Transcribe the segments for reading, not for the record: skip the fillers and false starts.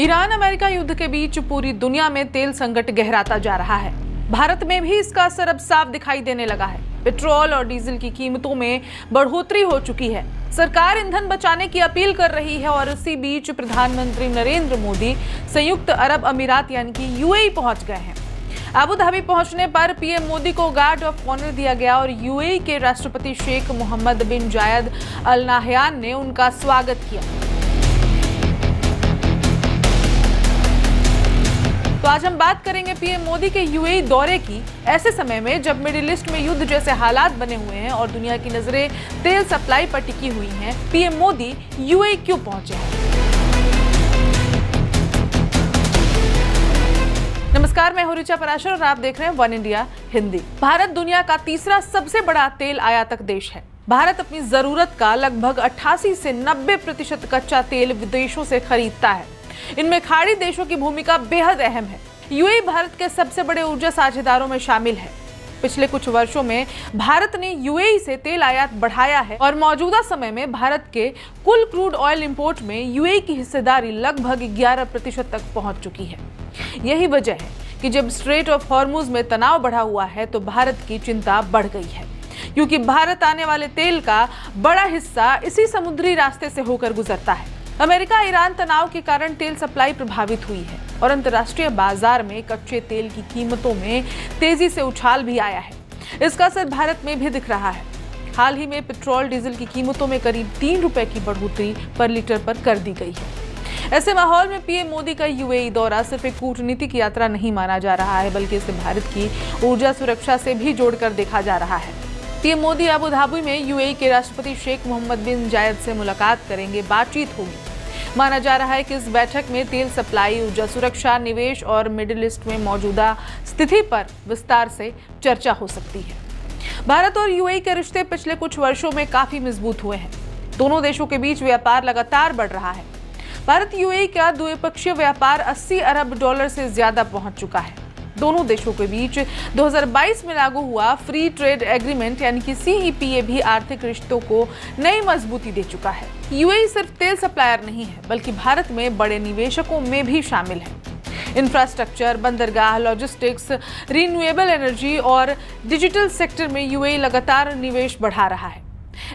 Iran America युद्ध के बीच पूरी दुनिया में तेल संकट गहराता जा रहा है। भारत में भी इसका असर अब साफ दिखाई देने लगा है। पेट्रोल और डीजल की कीमतों में बढ़ोतरी हो चुकी है। सरकार ईंधन बचाने की अपील कर रही है और इसी बीच प्रधानमंत्री नरेंद्र मोदी संयुक्त अरब अमीरात यानी कि यूएई पहुंच गए हैं। अबू धाबी पहुंचने पर पीएम मोदी को गार्ड ऑफ ऑनर दिया गया और यूएई के राष्ट्रपति शेख मोहम्मद बिन जायद अल नाहयान ने उनका स्वागत किया। तो आज हम बात करेंगे पीएम मोदी के यूएई दौरे की, ऐसे समय में जब मिडिल ईस्ट में युद्ध जैसे हालात बने हुए हैं और दुनिया की नजरें तेल सप्लाई पर टिकी हुई हैं। पीएम मोदी यूएई क्यों पहुंचे हैं? नमस्कार, मैं हूं ऋचा पराशर और आप देख रहे हैं वन इंडिया हिंदी। भारत दुनिया का तीसरा सबसे बड़ा तेल आयातक देश है। भारत अपनी जरूरत का लगभग 88 से 90% कच्चा तेल विदेशों से खरीदता है। इनमें खाड़ी देशों की भूमिका बेहद अहम है। यूएई भारत के सबसे बड़े ऊर्जा साझेदारों में शामिल है। पिछले कुछ वर्षों में भारत ने यूएई से तेल आयात बढ़ाया है और मौजूदा समय में भारत के कुल क्रूड ऑयल इंपोर्ट में यूएई की हिस्सेदारी लगभग 11% तक पहुंच चुकी है। यही वजह है कि जब स्ट्रेट ऑफ हॉर्मुज में तनाव बढ़ा हुआ है तो भारत की चिंता बढ़ गई है, क्योंकि भारत आने वाले तेल का बड़ा हिस्सा इसी समुद्री रास्ते से होकर गुजरता है। अमेरिका ईरान तनाव के कारण तेल सप्लाई प्रभावित हुई है और अंतर्राष्ट्रीय बाजार में कच्चे तेल की कीमतों में तेजी से उछाल भी आया है। इसका असर भारत में भी दिख रहा है। हाल ही में पेट्रोल डीजल की कीमतों में करीब 3 रुपए की बढ़ोतरी पर लीटर पर कर दी गई है। ऐसे माहौल में पीएम मोदी का यूएई दौरा सिर्फ एक कूटनीतिक यात्रा नहीं माना जा रहा है, बल्कि इसे भारत की ऊर्जा सुरक्षा से भी जोड़कर देखा जा रहा है। पीएम मोदी अबू धाबी में यूएई के राष्ट्रपति शेख मोहम्मद बिन जायद से मुलाकात करेंगे, बातचीत होगी। माना जा रहा है कि इस बैठक में तेल सप्लाई, ऊर्जा सुरक्षा, निवेश और मिडिल ईस्ट में मौजूदा स्थिति पर विस्तार से चर्चा हो सकती है। भारत और यूएई के रिश्ते पिछले कुछ वर्षों में काफी मजबूत हुए हैं। दोनों देशों के बीच व्यापार लगातार बढ़ रहा है। भारत यूएई का द्विपक्षीय व्यापार 80 अरब डॉलर से ज्यादा पहुंच चुका है। दोनों देशों के बीच 2022 में लागू हुआ फ्री ट्रेड एग्रीमेंट यानी कि सीईपीए भी आर्थिक रिश्तों को नई मजबूती दे चुका है। यूएई सिर्फ तेल सप्लायर नहीं है, बल्कि भारत में बड़े निवेशकों में भी शामिल है। इंफ्रास्ट्रक्चर, बंदरगाह, लॉजिस्टिक्स, रिन्यूएबल एनर्जी और डिजिटल सेक्टर में यूएई लगातार निवेश बढ़ा रहा है।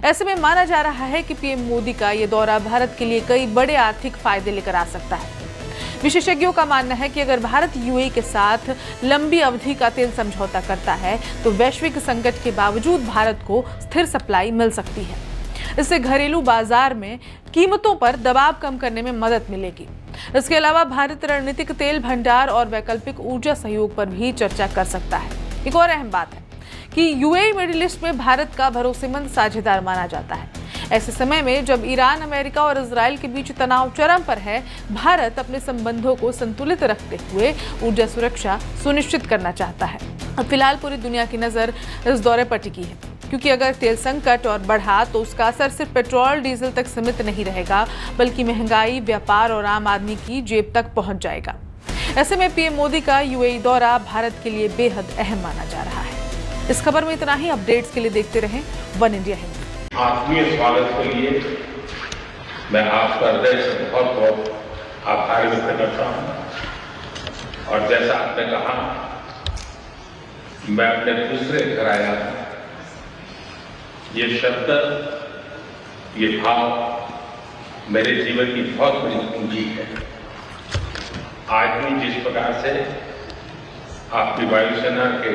ऐसे में माना जा रहा है कि पीएम मोदी का ये दौरा भारत के लिए कई बड़े आर्थिक फायदे लेकर आ सकता है। विशेषज्ञों का मानना है कि अगर भारत यूएई के साथ लंबी अवधि का तेल समझौता करता है तो वैश्विक संकट के बावजूद भारत को स्थिर सप्लाई मिल सकती है। इससे घरेलू बाजार में कीमतों पर दबाव कम करने में मदद मिलेगी। इसके अलावा भारत रणनीतिक तेल भंडार और वैकल्पिक ऊर्जा सहयोग पर भी चर्चा कर सकता है। एक और अहम बात है कि यूएई मिडिल ईस्ट में भारत का भरोसेमंद साझेदार माना जाता है। ऐसे समय में जब ईरान, अमेरिका और इजराइल के बीच तनाव चरम पर है, भारत अपने संबंधों को संतुलित रखते हुए ऊर्जा सुरक्षा सुनिश्चित करना चाहता है। अब फिलहाल पूरी दुनिया की नजर इस दौरे पर टिकी है, क्योंकि अगर तेल संकट और बढ़ा तो उसका असर सिर्फ पेट्रोल डीजल तक सीमित नहीं रहेगा, बल्कि महंगाई, व्यापार और आम आदमी की जेब तक पहुंच जाएगा। ऐसे में पीएम मोदी का यूएई दौरा भारत के लिए बेहद अहम माना जा रहा है। इस खबर में इतना ही। अपडेट्स के लिए देखते रहें वन इंडिया हिंदी। आत्मीय स्वागत के लिए मैं आपका हृदय से बहुत बहुत आभार व्यक्त करता हूं। और जैसा आपने कहा, मैं अपने दूसरे घर आया हूं। ये शब्द, ये भाव मेरे जीवन की बहुत बड़ी पूंजी है। आज भी जिस प्रकार से आपकी वायुसेना के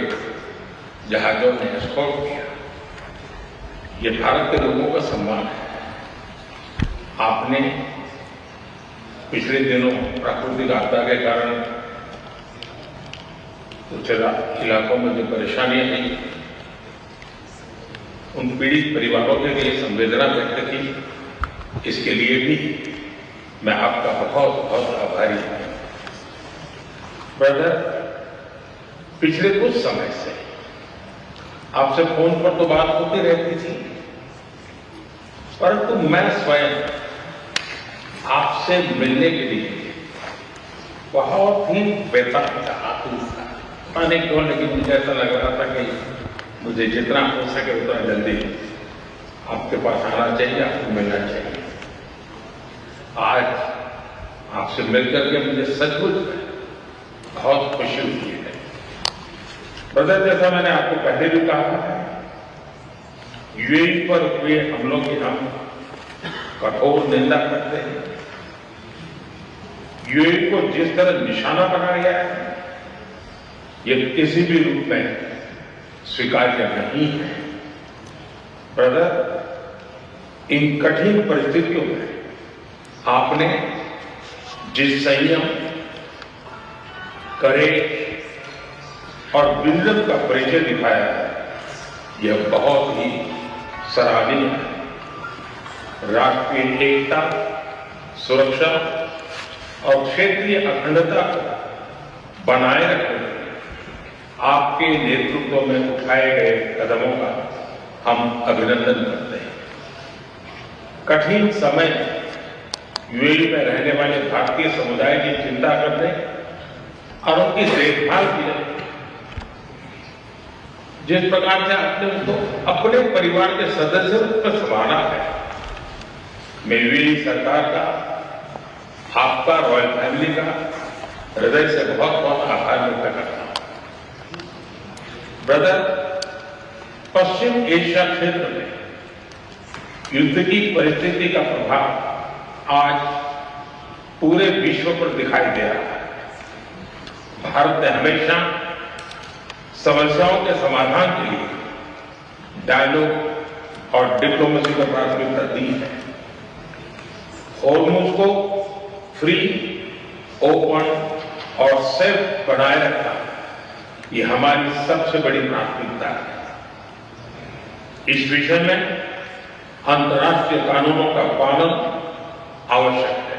जहाजों ने एस्कॉर्ट किया, ये भारत के लोगों का सम्मान है। आपने पिछले दिनों प्राकृतिक आपदा के कारण कुछ इलाकों में जो परेशानियां आई, उन पीड़ित परिवारों के लिए संवेदना व्यक्त की। इसके लिए भी मैं आपका बहुत बहुत आभारी हूं। ब्रदर, पिछले कुछ समय से आपसे फोन पर तो बात होती रहती थी, परंतु मैं स्वयं आपसे मिलने के लिए बहुत ही बेताब था, आतुर था। पता नहीं क्यों, लेकिन मुझे ऐसा लग रहा था कि मुझे जितना हो सके उतना जल्दी आपके पास आना चाहिए, आपको मिलना चाहिए। आज आपसे मिलकर के मुझे सचमुच बहुत खुशी हुई है। ब्रदर, जैसा मैंने आपको पहले भी कहा है, यूएई पर हुए हमलों की हम कठोर निंदा करते हैं। यूएई को जिस तरह निशाना बनाया गया है, ये किसी भी रूप में स्वीकार्य नहीं है। ब्रदर, इन कठिन परिस्थितियों में आपने जिस संयम, करेज और विजन का परिचय दिखाया है, यह बहुत ही सराहनीय है। राष्ट्रीय एकता, सुरक्षा और क्षेत्रीय अखंडता को बनाए रखने में आपके नेतृत्व में उठाए गए कदमों का हम अभिनंदन करते हैं। कठिन समय यूएई में रहने वाले भारतीय समुदाय की चिंता करने और उनकी देखभाल की जाए। जिस प्रकार से आपने उनको अपने परिवार के सदस्यों पर संभाला है, मैं यूएई सरकार का, आपका, रॉयल फैमिली का हृदय से बहुत बहुत आभार व्यक्त करता हूं। ब्रदर, पश्चिम एशिया क्षेत्र में युद्ध की परिस्थिति का प्रभाव आज पूरे विश्व पर दिखाई दे रहा है। भारत ने हमेशा समस्याओं के समाधान के लिए डायलॉग और डिप्लोमेसी को प्राथमिकता दी है। हॉर्मुज़ को फ्री, ओपन और सेफ बनाए रखना, ये हमारी सबसे बड़ी प्राथमिकता है। इस विषय में अंतर्राष्ट्रीय कानूनों का पालन आवश्यक है।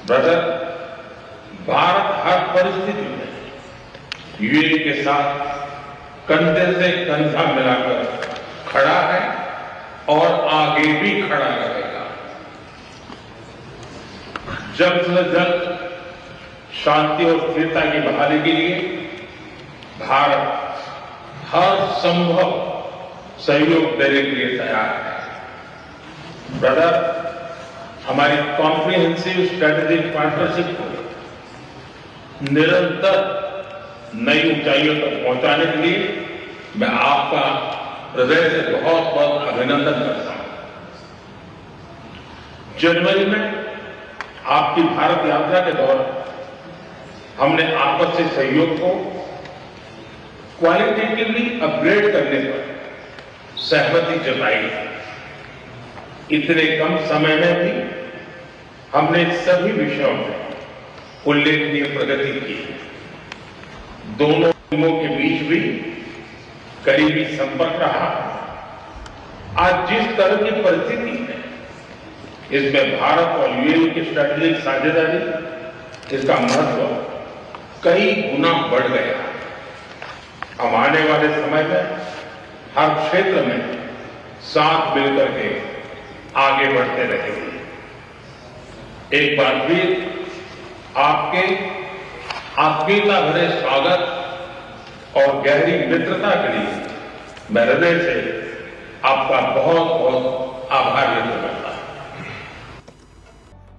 ब्रदर, भारत हर परिस्थिति में यूएई के साथ कंधे से कंधा मिलाकर खड़ा है और आगे भी खड़ा रहेगा। जल्द से जल्द शांति और स्थिरता की बहाली के लिए भारत हर संभव सहयोग देने के लिए तैयार है। ब्रदर, हमारी कॉम्प्रिहेंसिव स्ट्रेटेजिक पार्टनरशिप को निरंतर नई ऊंचाइयों तक पहुंचाने के लिए मैं आपका हृदय से बहुत बहुत अभिनंदन करता हूं। जनवरी में आपकी भारत यात्रा के दौरान हमने आपसी सहयोग को क्वालिटेटिवली अपग्रेड करने पर सहमति जताई। इतने कम समय में भी हमने सभी विषयों में उल्लेखनीय प्रगति की। दोनों टीमों के बीच भी करीबी संपर्क रहा। आज जिस तरह की परिस्थिति है, इसमें भारत और यूएई की स्ट्रेटेजिक साझेदारी, इसका महत्व कई गुना बढ़ गया। हम आने वाले समय में हर क्षेत्र में साथ मिलकर के आगे बढ़ते रहेंगे। एक बार फिर आपके आत्मीयता भरे स्वागत और गहरी मित्रता के लिए मैं हृदय से आपका बहुत बहुत आभार व्यक्त करता हूं।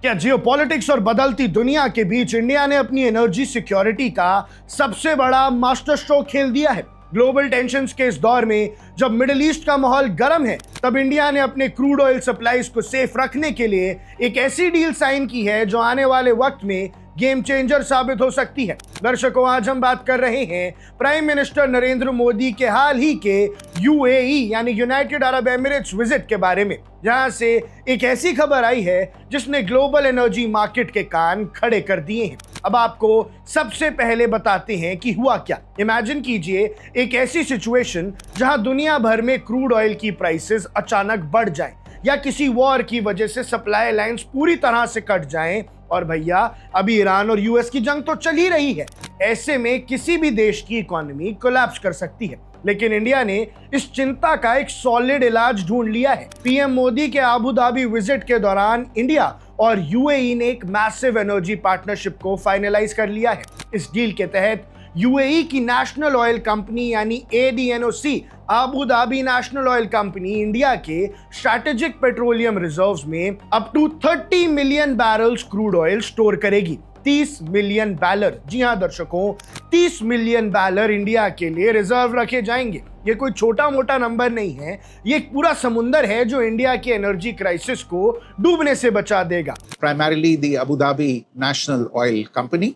क्या जियोपॉलिटिक्स और बदलती दुनिया के बीच इंडिया ने अपनी एनर्जी सिक्योरिटी का सबसे बड़ा मास्टर स्ट्रोक खेल दिया है? ग्लोबल टेंशन्स के इस दौर में जब मिडिल ईस्ट का माहौल गर्म है, तब इंडिया ने अपने क्रूड ऑयल सप्लाईज को सेफ रखने के लिए एक ऐसी डील साइन की है जो आने वाले वक्त में गेम चेंजर साबित हो सकती है। दर्शकों, आज हम बात कर रहे हैं प्राइम मिनिस्टर नरेंद्र मोदी के हाल ही के यूएई यानी यूनाइटेड अरब एमिरेट्स विजिट के बारे में, जहां से एक ऐसी खबर आई है जिसने ग्लोबल एनर्जी मार्केट के कान खड़े कर दिए हैं। अब आपको सबसे पहले बताते हैं कि हुआ क्या। इमेजिन कीजिए एक ऐसी सिचुएशन जहां दुनिया भर में क्रूड ऑयल की प्राइसेस अचानक बढ़ जाएं या किसी वॉर की वजह से सप्लाई लाइंस पूरी तरह से कट जाएं। और भैया, अभी ईरान और यूएस की जंग तो चल ही रही है। ऐसे में किसी भी देश की इकोनॉमी कोलैप्स कर सकती है। लेकिन इंडिया ने इस चिंता का एक सॉलिड इलाज ढूंढ लिया है। पीएम मोदी के अबू धाबी विजिट के दौरान इंडिया और यूएई ने एक मैसिव एनर्जी पार्टनरशिप को फाइनलाइज कर लिया है। इस डील के तहत यूएई की नेशनल ऑयल कंपनी यानी ADNOC Abu Dhabi national oil company India के स्ट्रैटेजिक पेट्रोलियम रिजर्व्स में up to 30 million barrels crude oil store करेगी। 30 मिलियन बैरल, जी हां दर्शकों, 30 मिलियन बैरल इंडिया के लिए रिजर्व रखे जाएंगे। ये कोई छोटा मोटा नंबर नहीं है, ये एक पूरा समुंदर है जो इंडिया की एनर्जी क्राइसिस को डूबने से बचा देगा। Primarily the Abu Dhabi National Oil Company.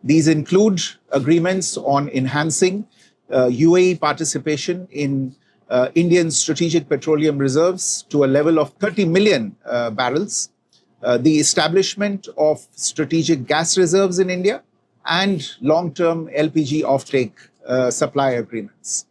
These include agreements on enhancing UAE participation in Indian strategic petroleum reserves to a level of 30 million barrels, the establishment of strategic gas reserves in India, and long-term LPG offtake supply agreements.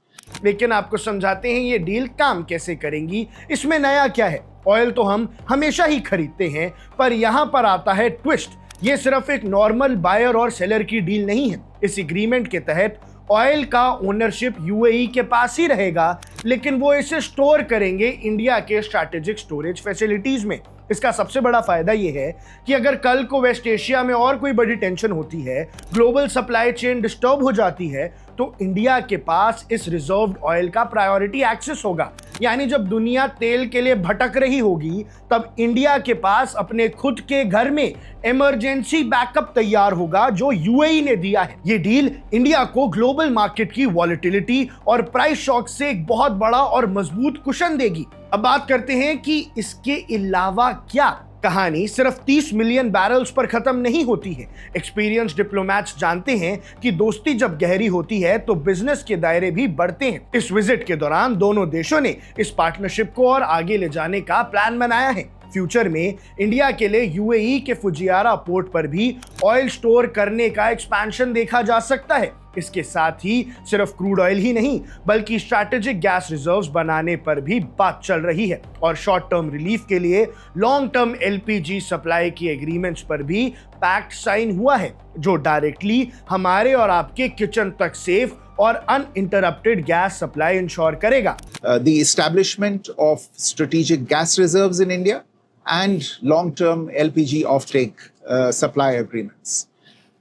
लेकिन आपको समझाते हैं ये deal काम कैसे करेंगी, इसमें नया क्या है। ऑयल तो हम हमेशा ही खरीदते हैं, पर यहां पर आता है ट्विस्ट। ये सिर्फ एक नॉर्मल बायर और सेलर की डील नहीं है। इस एग्रीमेंट के तहत ऑयल का ओनरशिप यूएई के पास ही रहेगा, लेकिन वो इसे स्टोर करेंगे इंडिया के स्ट्रैटेजिक स्टोरेज फैसिलिटीज में। इसका सबसे बड़ा फायदा यह है कि अगर कल को वेस्ट एशिया में और कोई बड़ी टेंशन होती है, ग्लोबल सप्लाई चेन डिस्टर्ब हो जाती है, तो इंडिया के पास इस रिजर्व्ड ऑयल का प्रायोरिटी एक्सेस होगा। यानी जब दुनिया तेल के लिए भटक रही होगी, तब इंडिया के पास अपने खुद के घर में इमरजेंसी बैकअप तैयार होगा जो यूएई ने दिया है। ये डील इंडिया को ग्लोबल मार्केट की वॉलेटिलिटी और प्राइस शॉक से एक बहुत बड़ा और मजबूत कुशन देगी। अब बात करते हैं कि इसके अलावा क्या। कहानी सिर्फ 30 मिलियन बैरल्स पर खत्म नहीं होती है। एक्सपीरियंस डिप्लोमैट्स जानते हैं कि दोस्ती जब गहरी होती है तो बिजनेस के दायरे भी बढ़ते हैं। इस विजिट के दौरान दोनों देशों ने इस पार्टनरशिप को और आगे ले जाने का प्लान बनाया है। फ्यूचर में इंडिया के लिए यूएई के फुजियारा पोर्ट पर भी ऑयल स्टोर करने का एक्सपेंशन देखा जा सकता है। इसके साथ ही सिर्फ क्रूड ऑयल ही नहीं, बल्कि स्ट्रैटेजिक गैस रिजर्व्स बनाने पर भी बात चल रही है और शॉर्ट टर्म रिलीफ के लिए लॉन्ग टर्म एलपीजी सप्लाई की एग्रीमेंट्स पर भी पैक्ट साइन हुआ है, जो डायरेक्टली हमारे और आपके किचन तक सेफ और अनइंटरप्टेड गैस सप्लाई इंश्योर करेगा। The establishment of strategic gas reserves in India and long-term LPG offtake supply agreements.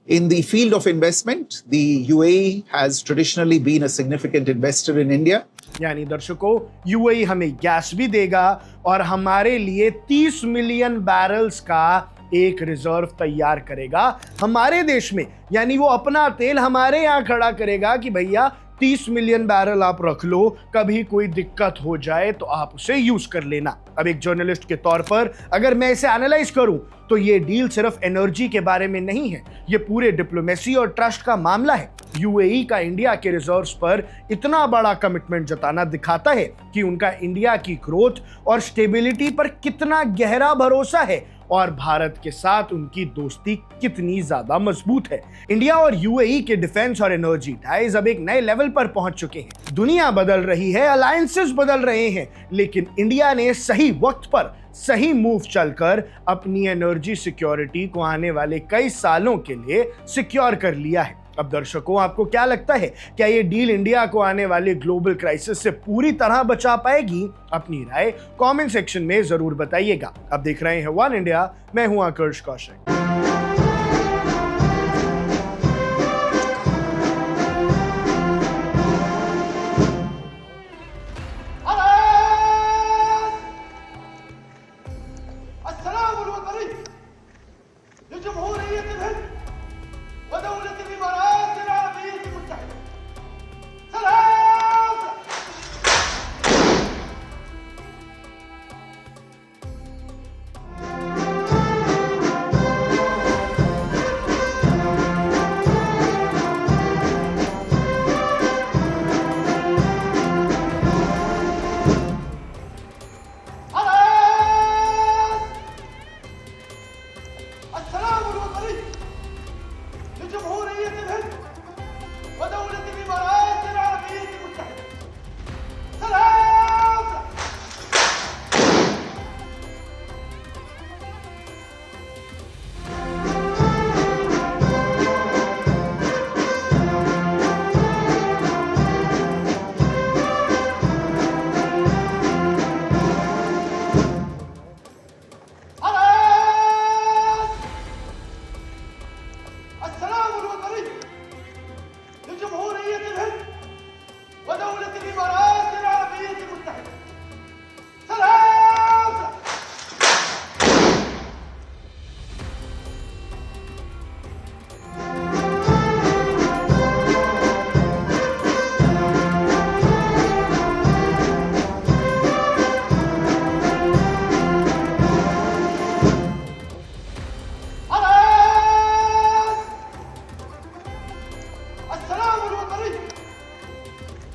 In the field of investment, the UAE has traditionally been a significant investor in India. यानी दर्शकों, UAE हमें gas भी देगा और हमारे लिए 30 million barrels का एक रिजर्व तैयार करेगा हमारे देश में। यानी वो अपना तेल हमारे यहाँ खड़ा करेगा कि भैया 30 मिलियन बैरल आप रख लो, कभी कोई दिक्कत हो जाए तो आप उसे यूज कर लेना। अब एक जर्नलिस्ट के तौर पर अगर मैं इसे एनालाइज करूं तो ये डील सिर्फ एनर्जी के बारे में नहीं है, ये पूरे डिप्लोमेसी और ट्रस्ट का मामला है। यूएई का इंडिया के रिजर्व्स पर इतना बड़ा कमिटमेंट जताना दिखाता है कि उनका इंडिया की ग्रोथ और स्टेबिलिटी पर कितना गहरा भरोसा है और भारत के साथ उनकी दोस्ती कितनी ज्यादा मजबूत है। इंडिया और यूएई के डिफेंस और एनर्जी टाइज अब एक नए लेवल पर पहुंच चुके हैं। दुनिया बदल रही है, अलायंसेस बदल रहे हैं, लेकिन इंडिया ने सही वक्त पर सही मूव चलकर अपनी एनर्जी सिक्योरिटी को आने वाले कई सालों के लिए सिक्योर कर लिया है। अब दर्शकों, आपको क्या लगता है, क्या ये डील इंडिया को आने वाले ग्लोबल क्राइसिस से पूरी तरह बचा पाएगी? अपनी राय कमेंट सेक्शन में जरूर बताइएगा। अब देख रहे हैं वन इंडिया, मैं हूं आकर्ष कौशिक।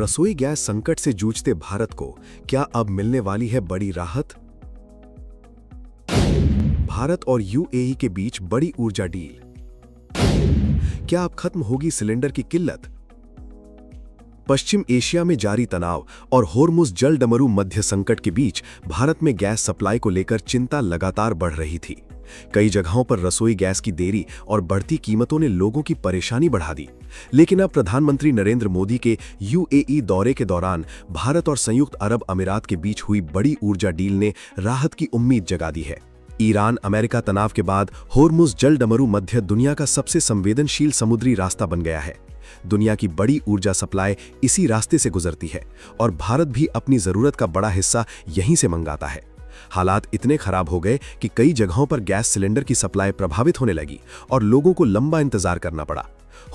रसोई गैस संकट से जूझते भारत को क्या अब मिलने वाली है बड़ी राहत? भारत और यूएई के बीच बड़ी ऊर्जा डील। क्या अब खत्म होगी सिलेंडर की किल्लत? पश्चिम एशिया में जारी तनाव और होर्मुज जलडमरू मध्य संकट के बीच भारत में गैस सप्लाई को लेकर चिंता लगातार बढ़ रही थी। कई जगहों पर रसोई गैस की देरी और बढ़ती कीमतों ने लोगों की परेशानी बढ़ा दी। लेकिन अब प्रधानमंत्री नरेंद्र मोदी के यूएई दौरे के दौरान भारत और संयुक्त अरब अमीरात के बीच हुई बड़ी ऊर्जा डील ने राहत की उम्मीद जगा दी है। ईरान अमेरिका तनाव के बाद होर्मुज जल डमरू मध्य दुनिया का सबसे संवेदनशील समुद्री रास्ता बन गया है। दुनिया की बड़ी ऊर्जा सप्लाई इसी रास्ते से गुजरती है और भारत भी अपनी जरूरत का बड़ा हिस्सा यहीं से मंगाता है। हालात इतने खराब हो गए कि कई जगहों पर गैस सिलेंडर की सप्लाई प्रभावित होने लगी और लोगों को लंबा इंतजार करना पड़ा।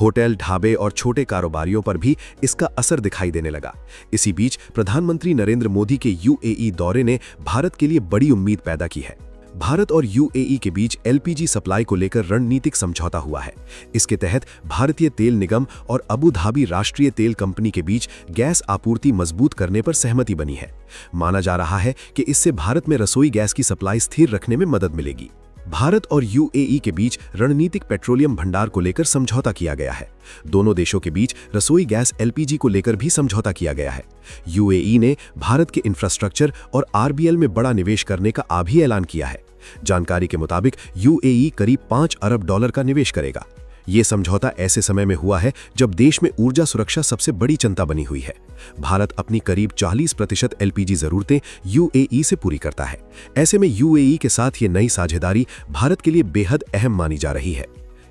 होटल, ढाबे और छोटे कारोबारियों पर भी इसका असर दिखाई देने लगा। इसी बीच प्रधानमंत्री नरेंद्र मोदी के यूएई दौरे ने भारत के लिए बड़ी उम्मीद पैदा की है। भारत और यूएई के बीच एलपीजी सप्लाई को लेकर रणनीतिक समझौता हुआ है। इसके तहत भारतीय तेल निगम और अबू धाबी राष्ट्रीय तेल कंपनी के बीच गैस आपूर्ति मजबूत करने पर सहमति बनी है। माना जा रहा है कि इससे भारत में रसोई गैस की सप्लाई स्थिर रखने में मदद मिलेगी। भारत और यूएई के बीच रणनीतिक पेट्रोलियम भंडार को लेकर समझौता किया गया है। दोनों देशों के बीच रसोई गैस एलपीजी को लेकर भी समझौता किया गया है। यूएई ने भारत के इंफ्रास्ट्रक्चर और आरबीएल में बड़ा निवेश करने का भी ऐलान किया है। जानकारी के मुताबिक यूएई करीब $5 अरब का निवेश करेगा। ये समझौता ऐसे समय में हुआ है जब देश में ऊर्जा सुरक्षा सबसे बड़ी चिंता बनी हुई है। भारत अपनी करीब 40% एलपीजी जरूरतें यूएई से पूरी करता है। ऐसे में यूएई के साथ ये नई साझेदारी भारत के लिए बेहद अहम मानी जा रही है।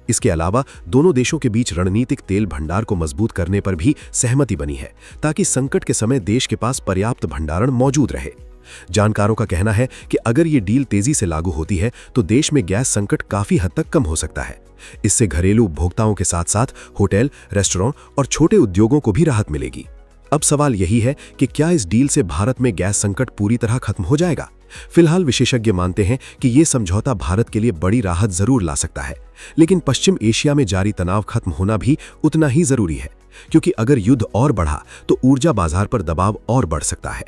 इसके अलावा दोनों देशों के बीच रणनीतिक तेल भंडार को मजबूत करने पर भी सहमति बनी है, ताकि संकट के समय देश के पास पर्याप्त भंडारण मौजूद रहे। जानकारों का कहना है कि अगर ये डील तेजी से लागू होती है तो देश में गैस संकट काफी हद तक कम हो सकता है। इससे घरेलू उपभोक्ताओं के साथ साथ होटल, रेस्टोरेंट और छोटे उद्योगों को भी राहत मिलेगी। अब सवाल यही है कि क्या इस डील से भारत में गैस संकट पूरी तरह खत्म हो जाएगा? फिलहाल विशेषज्ञ मानते हैं कि ये समझौता भारत के लिए बड़ी राहत जरूर ला सकता है, लेकिन पश्चिम एशिया में जारी तनाव खत्म होना भी उतना ही जरूरी है, क्योंकि अगर युद्ध और बढ़ा तो ऊर्जा बाजार पर दबाव और बढ़ सकता है।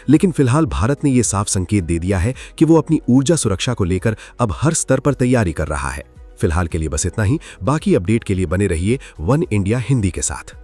लेकिन फिलहाल भारत ने यह साफ संकेत दे दिया है कि वो अपनी ऊर्जा सुरक्षा को लेकर अब हर स्तर पर तैयारी कर रहा है। फिलहाल के लिए बस इतना ही। बाकी अपडेट के लिए बने रहिए वन इंडिया हिंदी के साथ।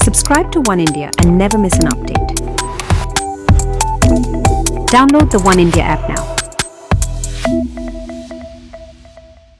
Subscribe to One India and never miss an update. Download the One India app now.